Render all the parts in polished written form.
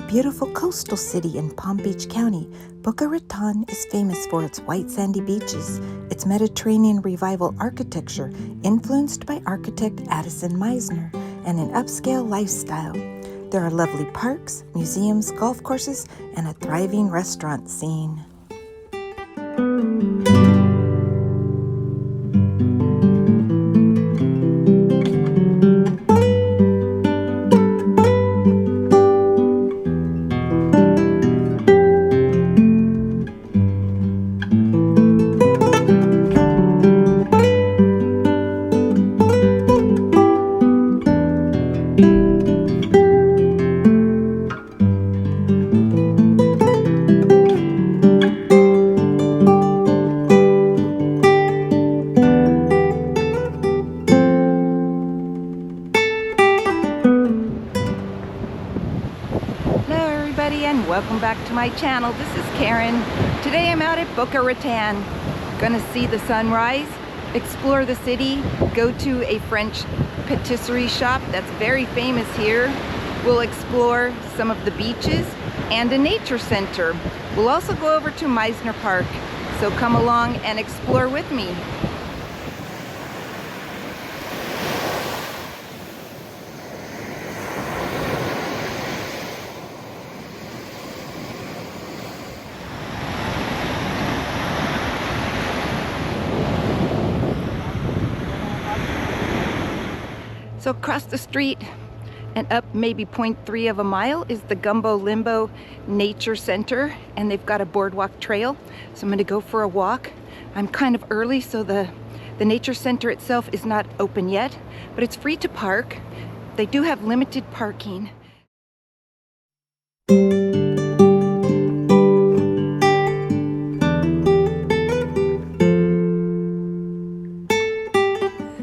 beautiful coastal city in Palm Beach County, Boca Raton is famous for its white sandy beaches, its Mediterranean revival architecture influenced by architect Addison Mizner, and an upscale lifestyle. There are lovely parks, museums, golf courses, and a thriving restaurant scene. And welcome back to my channel. This is Karen. Today I'm out at Boca Raton. Gonna see the sunrise, explore the city, go to a French patisserie shop that's very famous here. We'll explore some of the beaches and a nature center. We'll also go over to Mizner Park. So come along and explore with me. So across the street and up maybe 0.3 of a mile is the Gumbo Limbo Nature Center, and they've got a boardwalk trail. So I'm gonna go for a walk. I'm kind of early, so the nature center itself is not open yet, but it's free to park. They do have limited parking.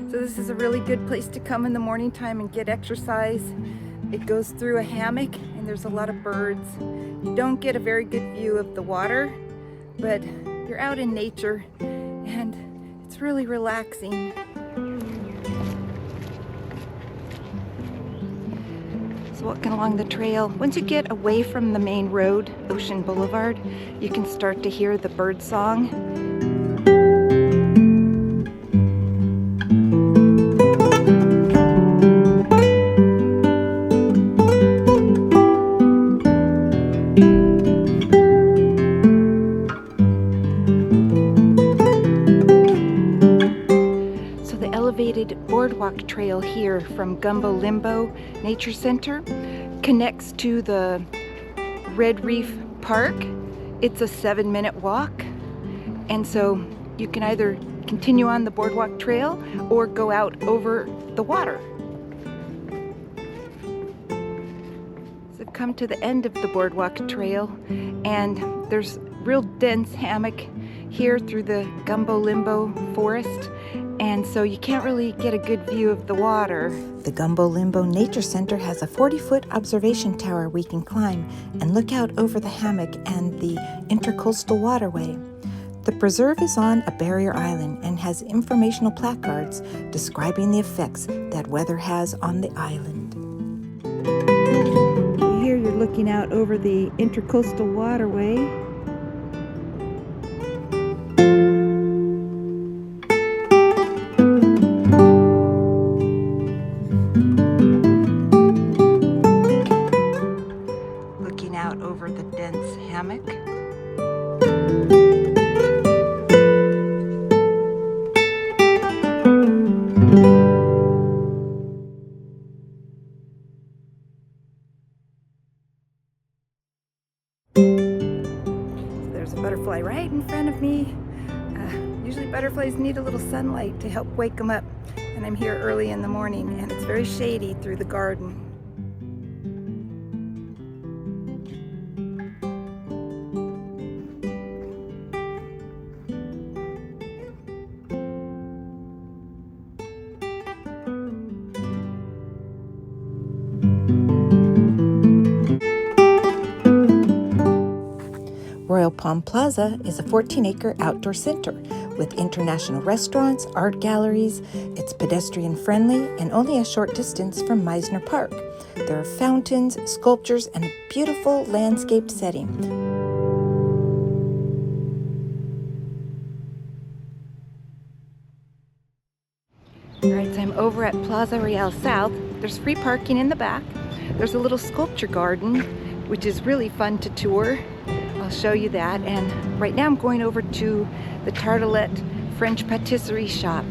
This is a really good place to come in the morning time and get exercise. It goes through a hammock and there's a lot of birds. You don't get a very good view of the water, but you're out in nature and it's really relaxing. So walking along the trail, once you get away from the main road, Ocean Boulevard, you can start to hear the bird song. Boardwalk trail here from Gumbo Limbo Nature Center connects to the Red Reef Park. It's a 7-minute walk, and so you can either continue on the boardwalk trail or go out over the water. So I've come to the end of the boardwalk trail, and there's real dense hammock here through the Gumbo Limbo forest, and so you can't really get a good view of the water. The Gumbo Limbo Nature Center has a 40-foot observation tower we can climb and look out over the hammock and the intercoastal waterway. The preserve is on a barrier island and has informational placards describing the effects that weather has on the island. Here you're looking out over the intercoastal waterway. Out over the dense hammock. So there's a butterfly right in front of me. Usually butterflies need a little sunlight to help wake them up, and I'm here early in the morning and it's very shady through the garden. Royal Palm Plaza is a 14-acre outdoor center With international restaurants, art galleries, it's pedestrian friendly and only a short distance from Mizner Park. There are fountains, sculptures, and a beautiful landscaped setting. Alright, so I'm over at Plaza Real South. There's free parking in the back. There's a little sculpture garden, which is really fun to tour. I'll show you that. And right now I'm going over to the Tartelette French Patisserie shop.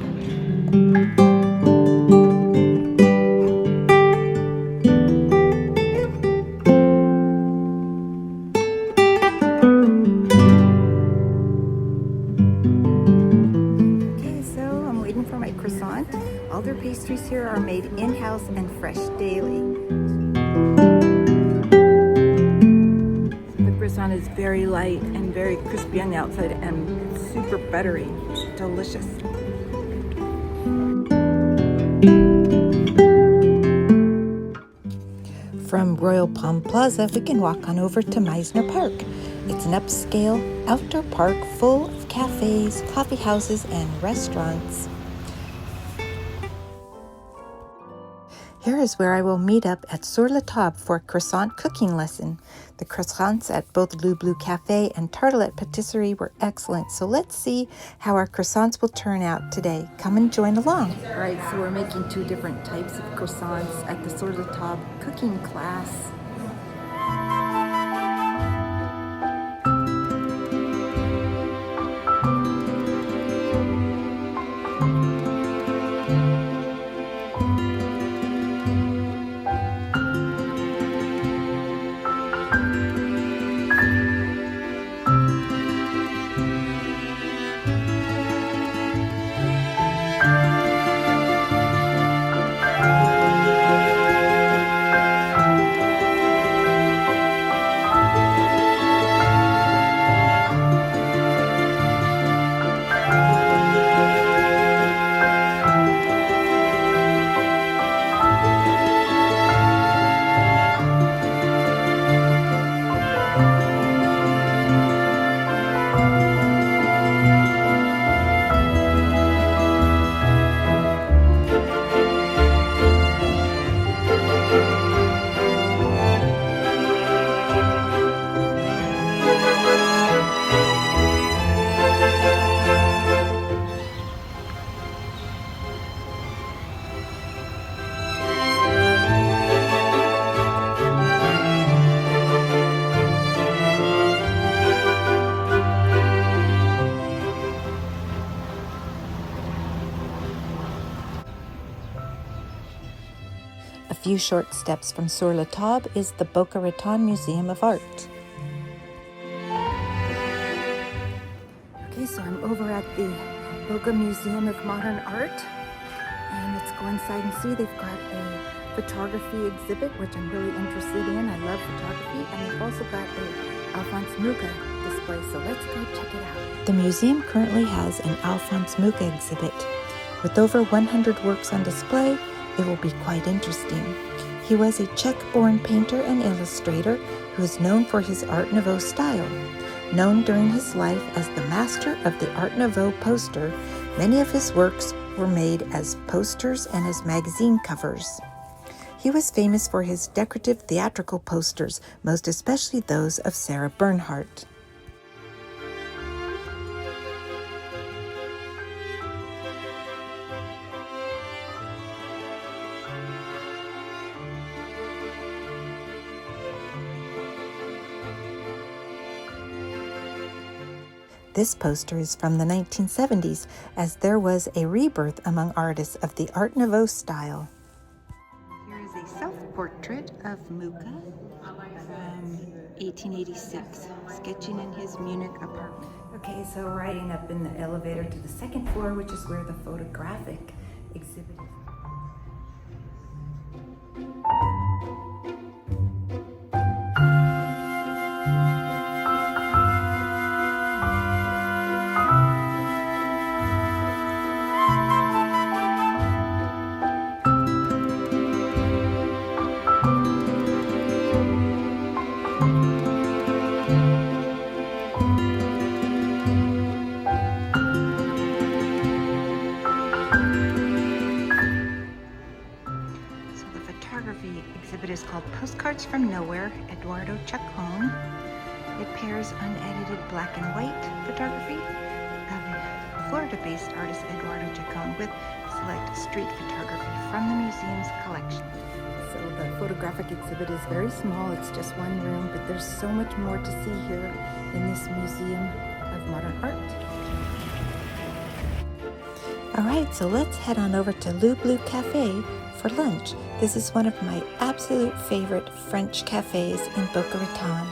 Okay, so I'm waiting for my croissant. All their pastries here are made in-house and fresh daily. The croissant is very light and very crispy on the outside and super buttery. It's delicious. From Royal Palm Plaza, we can walk on over to Mizner Park. It's an upscale outdoor park full of cafes, coffee houses, and restaurants. Here is where I will meet up at Sur La Table for a croissant cooking lesson. The croissants at both Blu Cafe and Tartelette Patisserie were excellent, so let's see how our croissants will turn out today. Come and join along. All right, so we're making two different types of croissants at the Sur La Table cooking class. A few short steps from Sur La Table is the Boca Raton Museum of Art. Okay, so I'm over at the Boca Museum of Modern Art, and let's go inside and see. They've got a photography exhibit, which I'm really interested in. I love photography, and they've also got a Alphonse Mucha display, so let's go check it out. The museum currently has an Alphonse Mucha exhibit. With over 100 works on display, it will be quite interesting. He was a Czech-born painter and illustrator who is known for his Art Nouveau style. Known during his life as the master of the Art Nouveau poster, many of his works were made as posters and as magazine covers. He was famous for his decorative theatrical posters, most especially those of Sarah Bernhardt. This poster is from the 1970s, as there was a rebirth among artists of the Art Nouveau style. Here is a self-portrait of Mucha from 1886, sketching in his Munich apartment. Okay, so riding up in the elevator to the second floor, which is where the photographic exhibit is. photography exhibit is called Postcards from Nowhere, Eduardo Chacon. It pairs unedited black and white photography of Florida-based artist Eduardo Chacon with select street photography from the museum's collection. So the photographic exhibit is very small. It's just one room, but there's so much more to see here in this Museum of Modern Art. All right, so let's head on over to Blu Cafe for lunch. This is one of my absolute favorite French cafes in Boca Raton.